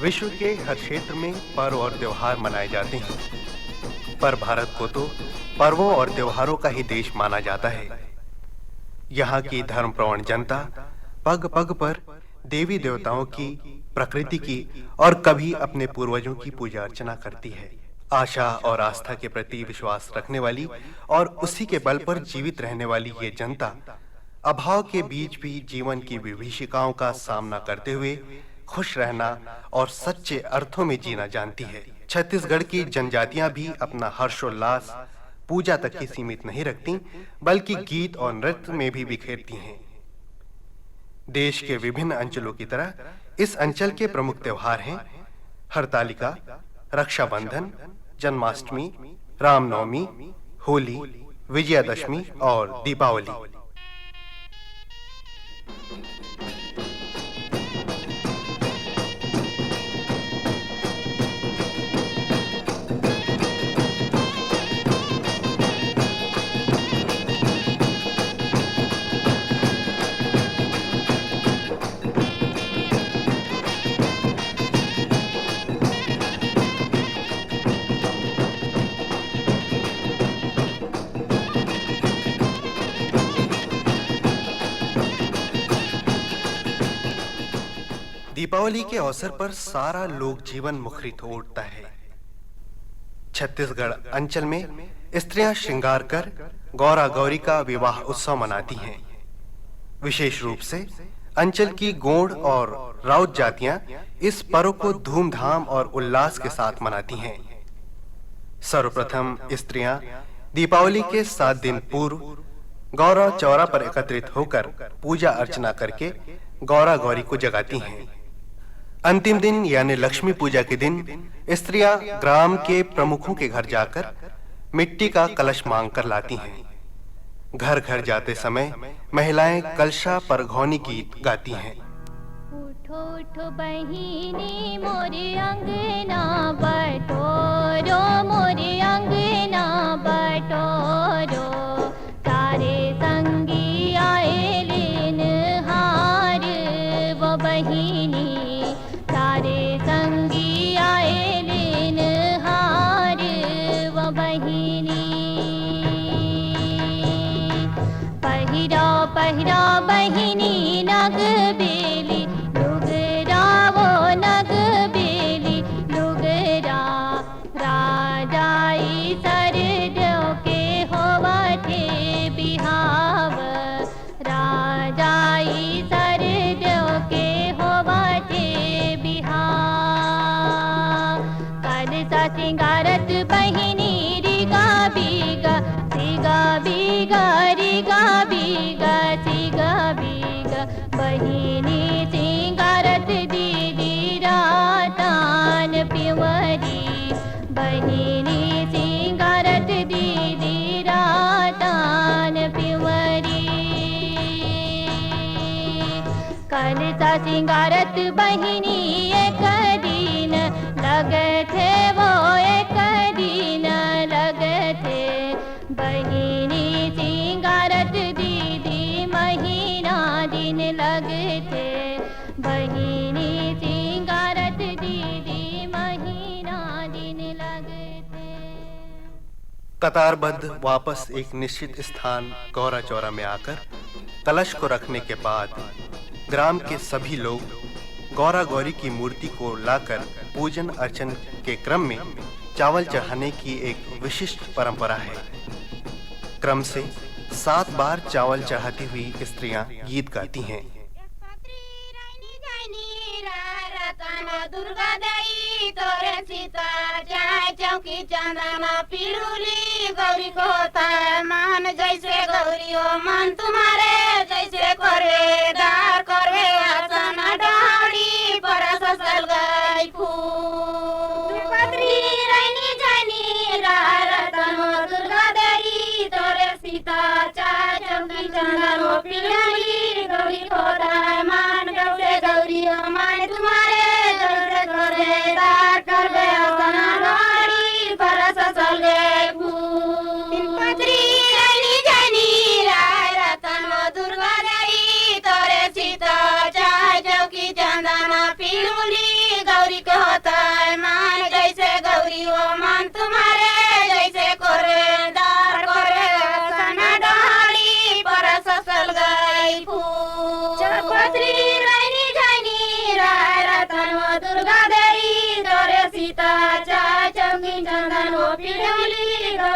विश्व के हर क्षेत्र में पर्व और त्योहार मनाए जाते हैं, पर भारत को तो पर्वों और त्योहारों का ही देश माना जाता है। यहाँ की धर्मप्रवण जनता पग पग पर देवी देवताओं की, प्रकृति की और कभी अपने पूर्वजों की पूजा अर्चना करती है। आशा और आस्था के प्रति विश्वास रखने वाली और उसी के बल पर जीवित रहने वाली ये जनता अभाव के बीच भी जीवन की विभीषिकाओं का सामना करते हुए खुश रहना और सच्चे अर्थों में जीना जानती है। छत्तीसगढ़ की जनजातियां भी अपना हर्षोल्लास पूजा तक ही सीमित नहीं रखती, बल्कि गीत और नृत्य में भी बिखेरती हैं। देश के विभिन्न अंचलों की तरह इस अंचल के प्रमुख त्योहार हैं हरतालिका, रक्षाबंधन, जन्माष्टमी, रामनवमी, होली, विजयादशमी और दीपावली। दीपावली के अवसर पर सारा लोक जीवन मुखरित हो उठता है। छत्तीसगढ़ अंचल में स्त्रियां श्रृंगार कर गौरा गौरी का विवाह उत्सव मनाती हैं। विशेष रूप से अंचल की गोंड और राउत जातियां इस पर्व को धूमधाम और उल्लास के साथ मनाती हैं। सर्वप्रथम स्त्रियां दीपावली के 7 दिन पूर्व गौरा चौरा पर एकत्रित होकर पूजा अर्चना करके गौरा गौरी को जगाती हैं। अंतिम दिन यानी लक्ष्मी पूजा के दिन स्त्रियां ग्राम के प्रमुखों के घर जाकर मिट्टी का कलश मांग कर लाती हैं। घर घर जाते समय महिलाएं कलशा पर घौनी गीत गाती हैं। उठो उठो बहिनी मोरे अंगना बटोरो, मोरे अंगना बटोरो, तारे संगी आए लेन हार वो बहिनी, तारे संगी आए लेन हार वो बहिनी। पहिरा पहिरा बहिनी नग बेली लुगरा, वो नग बेली लुगरा, राजाई सरदेव के होवते बिहाव, राजाई सरदेव के होवते बिहाव। कलसा सिंगारत बहिनी रिगा बीगा, सिगा बीगा रिगा बीगा, सिगा बीगा, बहिनी सिंगारत दीदी रातान पिंवरी, बहिनी सिंगारत दीदी रातान पिंवरी। कलसा सिंगारत बहिनी एक दिन लगथे, वो एक दिन लगथे, बहिनी सिंगारत दीदी महीना दिन लगथे, बहिनी सिंगारत दीदी महीना दिन लगथे। कतारबद्ध वापस एक निश्चित स्थान गौरा चौरा में आकर कलश को रखने के बाद ग्राम के सभी लोग गौरा गौरी की मूर्ति को लाकर पूजन अर्चन के क्रम में चावल चढ़ाने की एक विशिष्ट परंपरा है। क्रम से 7 बार चावल चढ़ाती हुई स्त्रियां गीत गाती हैं। दुर्गा दई तोरे सीता जाए चौकी चंदना पिरुली गौरी को मान, जैसे गौरी हो मन तुम्हारे, जैसे करे दार करवे आसन डाड़ी पर फसल गई फूल। पत्री रानी जानी रतन दुर्गा दई तोरे सीता चाय चौकी चंदना पिरुली गौरी को मान, जैसे गौरी हो मन तुम्हारे, गौरी को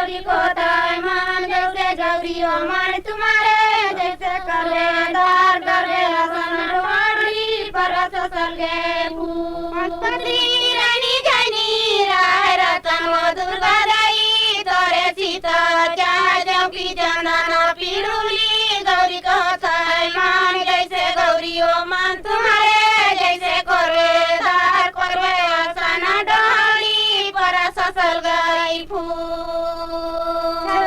गौरी को ताय मान जैसे गौरी हो मन तुम्हारे जैसे करे दार करे आसन डोरी परस सरगे पत्री रानी जानी राय रतन वो दुर्गा दाई तोरे सीता चार चौकी चंदन पिरुली गौरी को ताय मान जैसे गौरी हो मन तुम्हारे जैसे करे दार करे आसन डोरी परस सरगे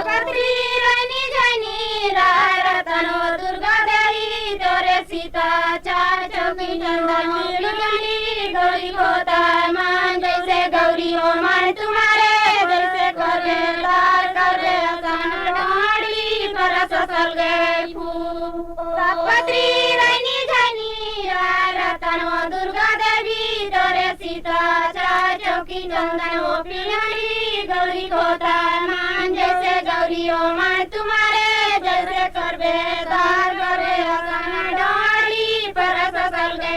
पत्री रानी जानी राय रतन वो दुर्गा दाई तोरे सीता चार चौकी चंदन पिरुली गौरी को ताय मान जैसे गौरी हो मन तुम्हारे जैसे करे लाल करे आसन डोरी परस सरगे पत्री रानी जानी राय रतन वो दुर्गा देवी तोरे सीता चार चौकी चंदन वो पिरुली गौरी को ताय मान जैसे गौरी हो मन तुम्हारे जैसे करबे दार करे आसन डोरी परस सरगे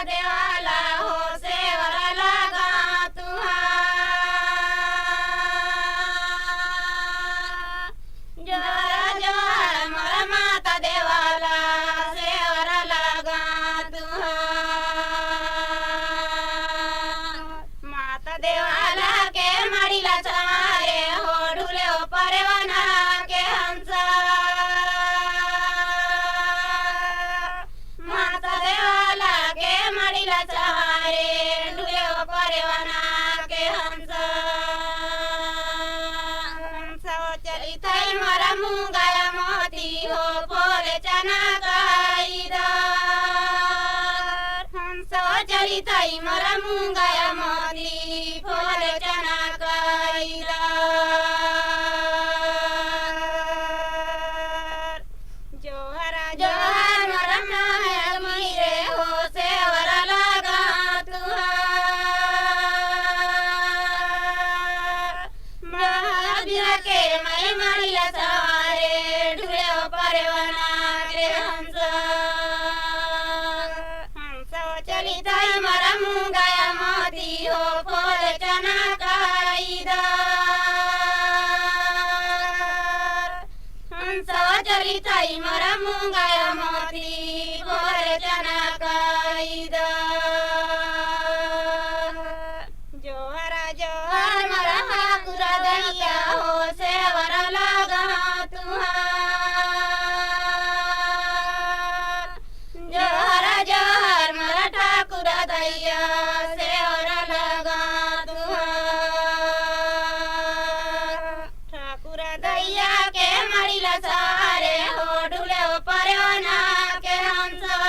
देवाला हो सेवरा लगा तुहार जोहर जोहर मोर माता देवाला सेवरा लगा तुहार माता देवाला के मड़ीला चारे हो ढूले हो परवाना के हंसा माता देवाला के मड़ीला चारे ढूले हो परवाना के हंसा चली थई मोरा मुंगाया मोती हो पोले चना गाईदार हंसा चली थई मोरा मुंगाया मोती पोले चना गाईदार जोहरा जोहर मोरा माया मुइरे हो सेवरा लगा तुहार महावीर के मैं मड़ीला सारे ढूले हो परवाना के हंसा हंसा चली थई मोरा मुंगाया मोती हो पोले चना गाईदार हंसा चली थई मोरा मुंगाया मोती पोले चना गाईदार जोहरा जोहर मोरा हाकुरा दैया हो सेवरा लगा तुहार जोहरा जोहर मोरा ठाकुरा दैया सेवरा लगा तुहार ठाकुरा दैया के मड़ीला सारे हो ढूले हो परवाना के हंसा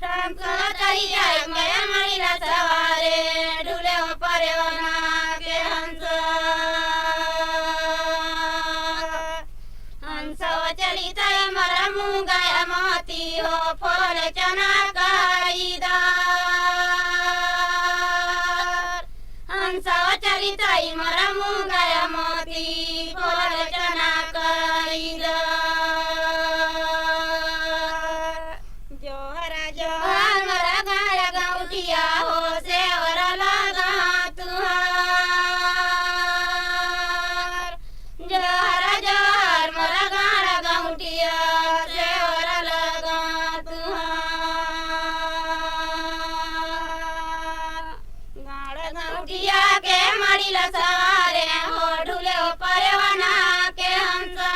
ठाकुरा दैया मैं मड़ीला सारे ढूले हो परवाना चरिताई मोरा मुंगाया मोती फूल चना कईदा जोहरा जोहर मोरा गाया गाउटिया हो से और लगा तुहार जोहरा जोहर मोरा गाया गाउटिया से और लगा तुहार गाड़ा गाउटिया के मड़ीला सारे हो ढूले हो परवाना के हंसा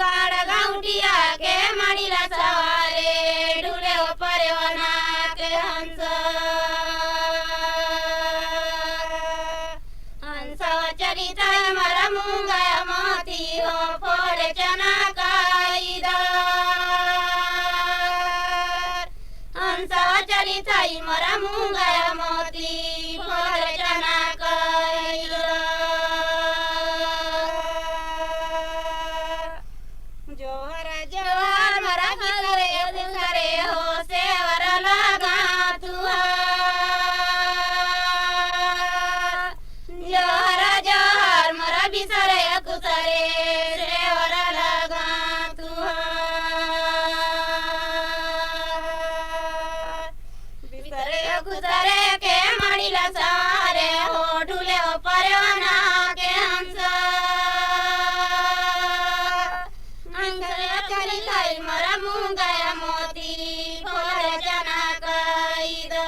गाड़ा गाउटिया के मड़ीला सारे ढूले हो परवाना के हंसा हंसा चरिता मरा मुंगाया मोती हो फोड़े चना काईदा हंसा चरिताई मोरा मुंगाया मोती फूल चना कईदा जोहरा जोहर मोरा घरे घरे हो सेवर लगा तुहार जोहरा जोहर मोरा बिसरे कुसरे सेवर लगा तुहार बिसरे कुसरे के मड़ीला सारे हो ढूले हो परवाना के हंसा हंसरे चरिताई मोरा मुंगाया मोती फूल चना कईदा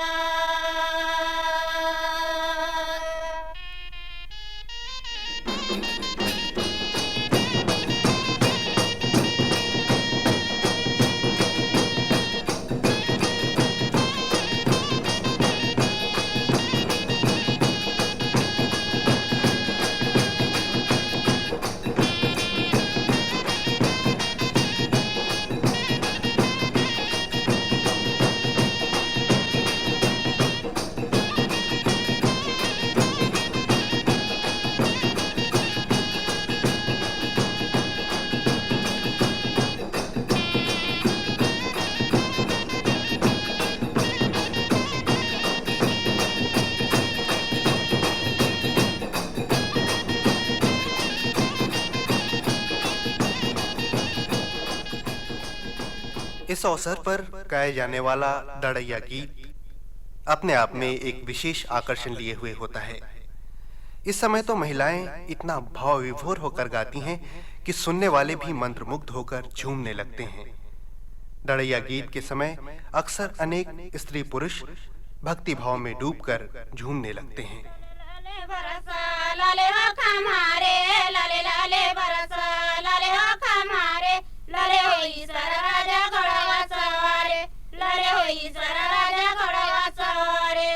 इस अवसर पर गाए जाने वाला दड़ैया गीत अपने आप में एक विशेष आकर्षण लिए हुए होता है। इस समय तो महिलाएं इतना भाव विभोर होकर गाती हैं कि सुनने वाले भी मंत्रमुग्ध होकर झूमने लगते हैं। दड़ैया गीत के समय अक्सर अनेक स्त्री पुरुष भक्ति भाव में डूबकर झूमने लगते हैं। लाले बरसा लाले हो खमारे लाले लाले बरसा लाले हो खमारे लाले होई सारा राजा घोड़ा सवारे लाले होई सारा राजा घोड़ा सवारे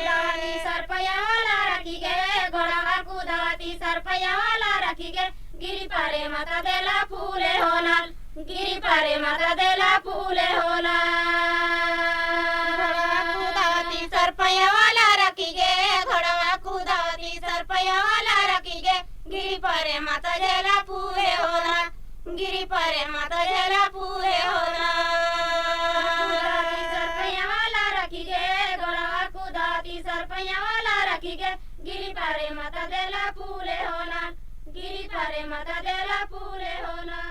लाली सरपया वाला रखी गे घोड़ा कुदाती सरपया वाला रखी गे गिरी पारे माता देला फूले होला गिरी पारे माता देला फूले होला कुदाती सरपया वाला रखी गे घोड़ा कुदाती सरपया वाला रखी गे गिरी पारे माता देला फूले होला गिरी पारे माता देला फूले होला सरपया वाला रखी गे घोड़ा कुदाती सरपया वाला रखी गे गिरी पारे माता देला फूले होला गिरी पारे माता देला फूले होला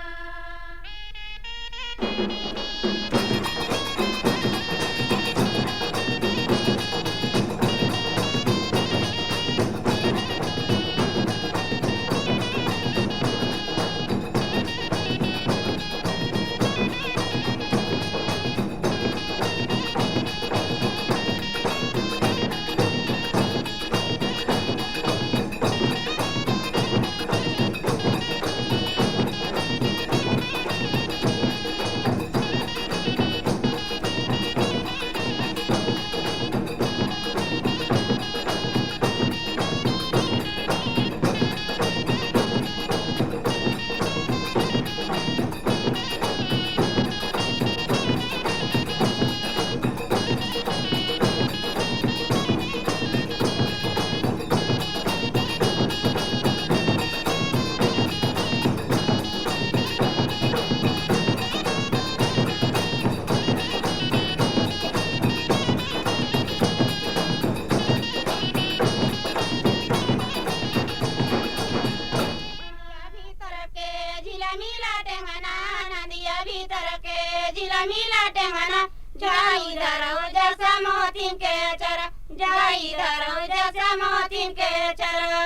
जाई धरो जैसे मोतीन के चरो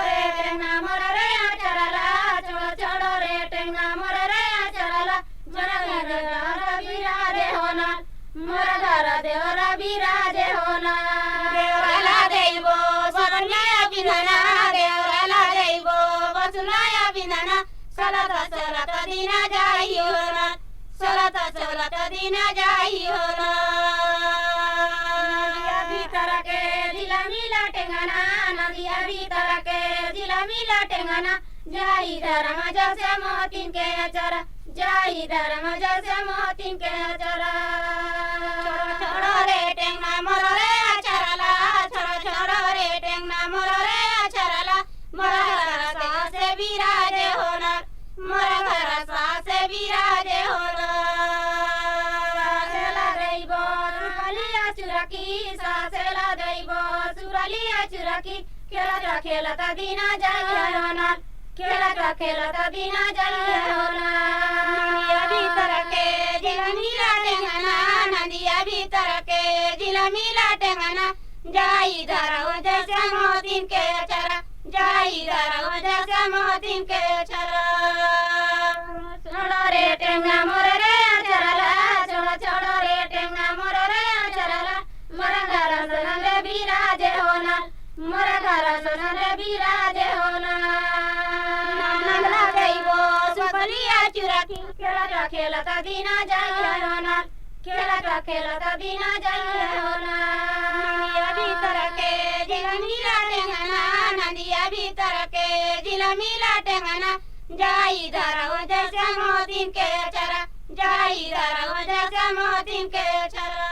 रे टेंगा मोर रे चरला छोड़ो छोड़ो रे टेंगा मोर रे चरला मोर घर बिराजे होना मोर घर देवरा बिराजे होना देवराला देइबो सरन्या बिनाना देवराला देइबो बसुनाया बिनाना चलत दिना जाई होना चलत दिना जाई होना नदिया भीतर के जिला मिला टेंगाना नदिया भीतर के जिला मिला टेंगाना जाई धर्म जैसे मोतीन के चरा जाई धर्म जैसे मोतीन के चरा छोड़ो छोड़ो रे टेंगा मोर रे चरला छोड़ो छोड़ो रे टेंगा मोर रे चरला मोर घर सासे विराजे होना मोर घर सासे विराजे होना सासेला दैबो सुरलिया चुरकी सासेला दैबो सुरलिया चुरकी खेलत दिना जाई होना खेलत दिना जाई होना नदिया भीतर के जिला मिला टेंगाना नदिया भीतर के जिला मिला टेंगाना जाई धरो जैसे मोतीन के चरा जाई धरो जैसे मोतीन के चरा छोड़ो रे टेंगा मोर रे चरला छोड़ो छोड़ो रे टेंगा मोर रे चरला मोर घर सनले बिराजे होना मोर घर सनले बिराजे होना नंदला देइबो सुपलिया चुराकी खेलत दिना जाई होना खेलत दिना जाई होना नदिया भीतर के जिला मिला टेंगाना नदिया भीतर के जिला मिला टेंगाना जाई धरो जैसे मोतीन के चरा जाई धरो जैसे मोतीन के चरा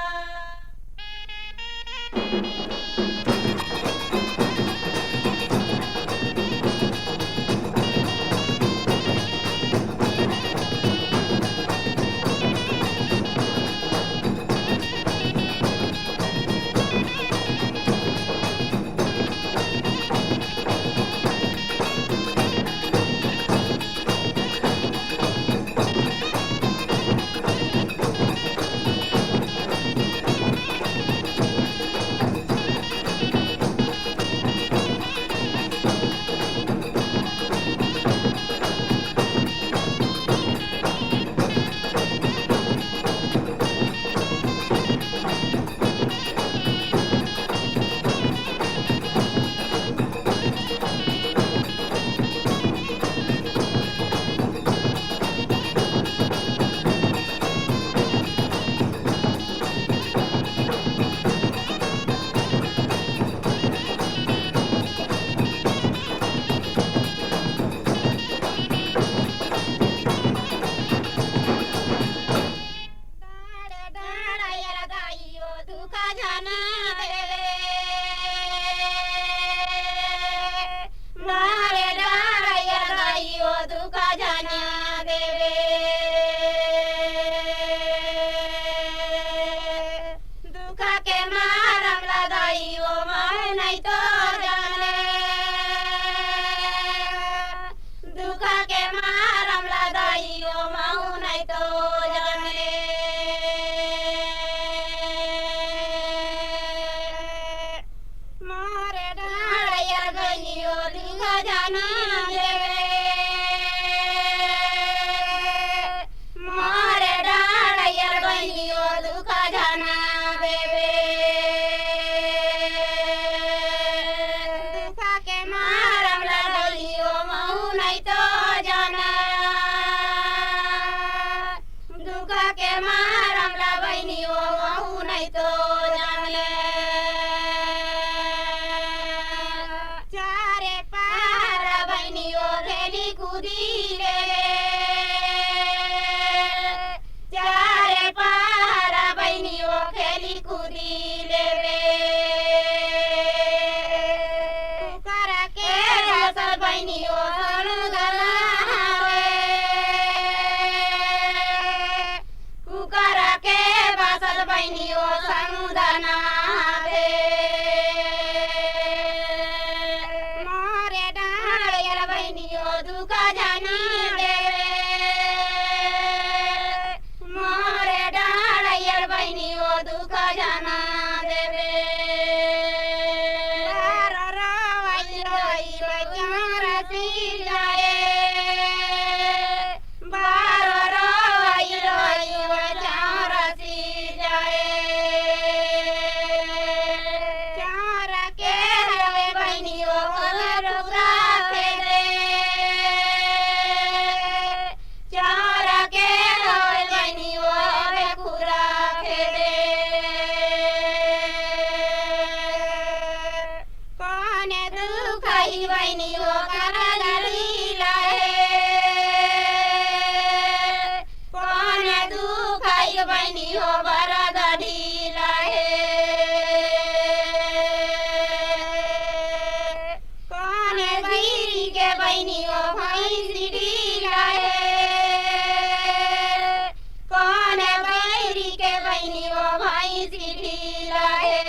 भाई ढीला है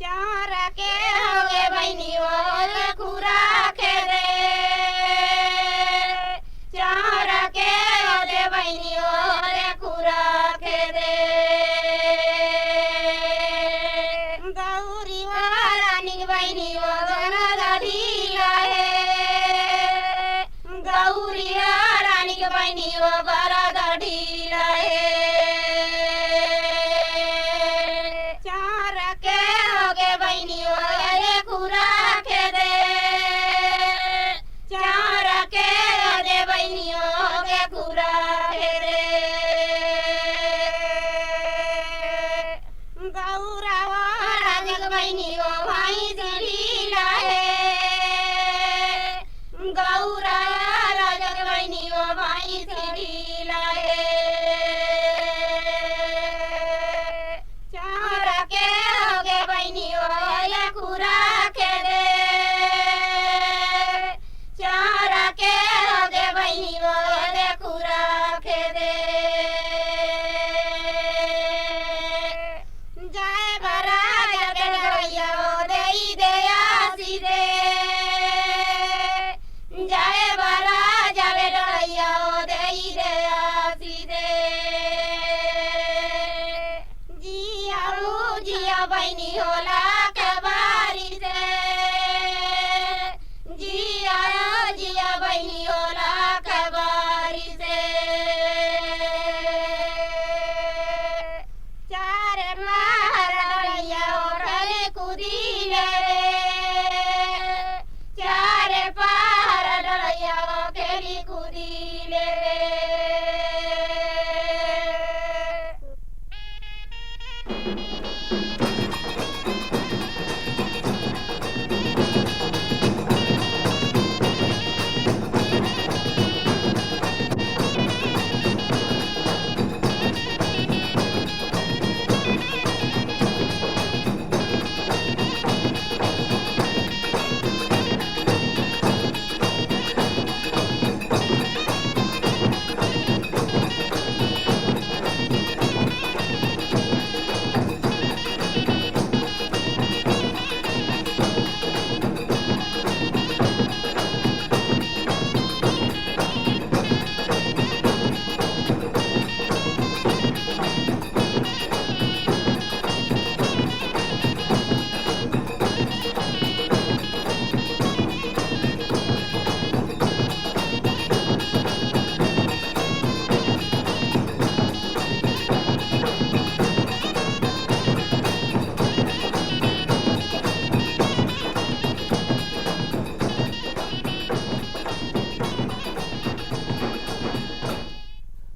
चार के होगे बहनी वो खुरा के दे चार के होगे बहनी वो खुरा के दे गौरी वारानी बहनी वो गना ढीला है गौरी रानी के बहनी वो बड़ा ढीला है चार के होगे बहनी वो अरे खुरा के दे चार के होगे बहनी होगे खुरा के दे गौरा रानी के बहनी वो भाई ढीला है गौरा राजा के बहनी वो भाई ढीला है चार के होगे बहनी वो ये खुरा के दे चार के होगे बहनी वो ये खुरा के दे जय बराया के गैया वो देई दे आसी दे जय बरा जावे डैया ओ देई दे आसी दे जिया बहनी होला के बारी से जिया बहनी होला के बारी से चार मारैया ओढ़ले कुदी ले चार पहाड़ डैया केली कुदी ले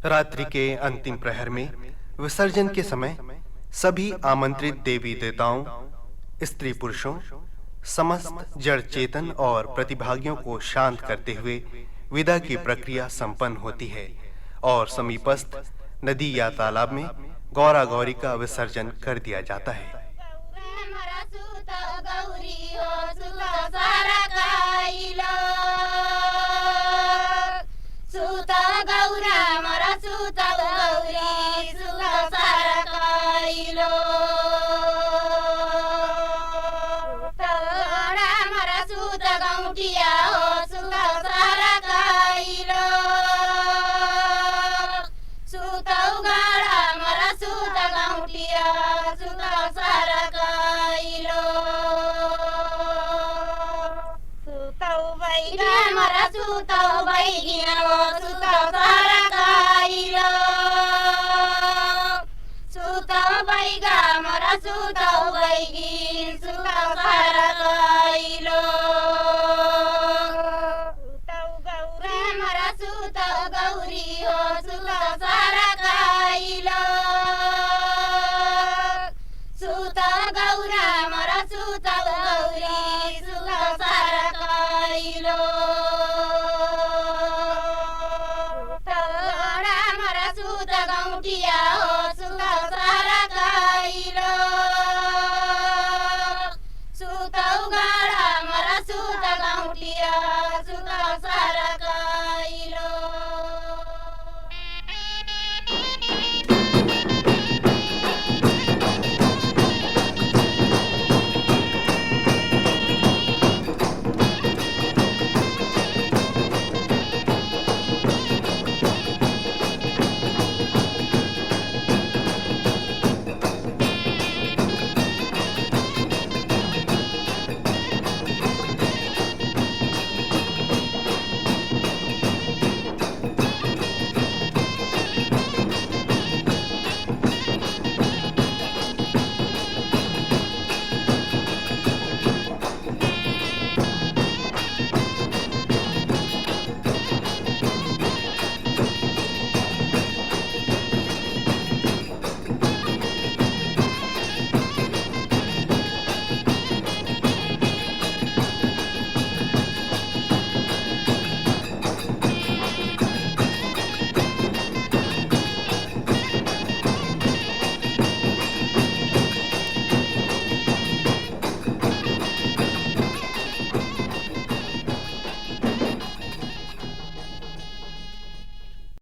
रात्रि के अंतिम प्रहर में विसर्जन के समय सभी आमंत्रित देवी देवताओं, स्त्री पुरुषों, समस्त जड़ चेतन और प्रतिभागियों को शांत करते हुए विदा की प्रक्रिया संपन्न होती है और समीपस्थ नदी या तालाब में गौरा गौरी का विसर्जन कर दिया जाता है। सुता गौरा मरा सुता गौरी सुता सारा काइलो तोरा मरा सुता गौटिया हो सुता सारा काइलो सुता उगाड़ा मरा सुता गौटिया सुता सारा काइलो बैगा मरा सुता बैगिया सुता सारा काइलो सुता बैगा मरा सुता बैगी सुता सारा काइलो सुता गौरा मरा सुता गौरी हो सुता सारा काइलो सुता गौरा मरा सुता गौरी सुता सारा काइलो तोरा मरा सुता गौटिया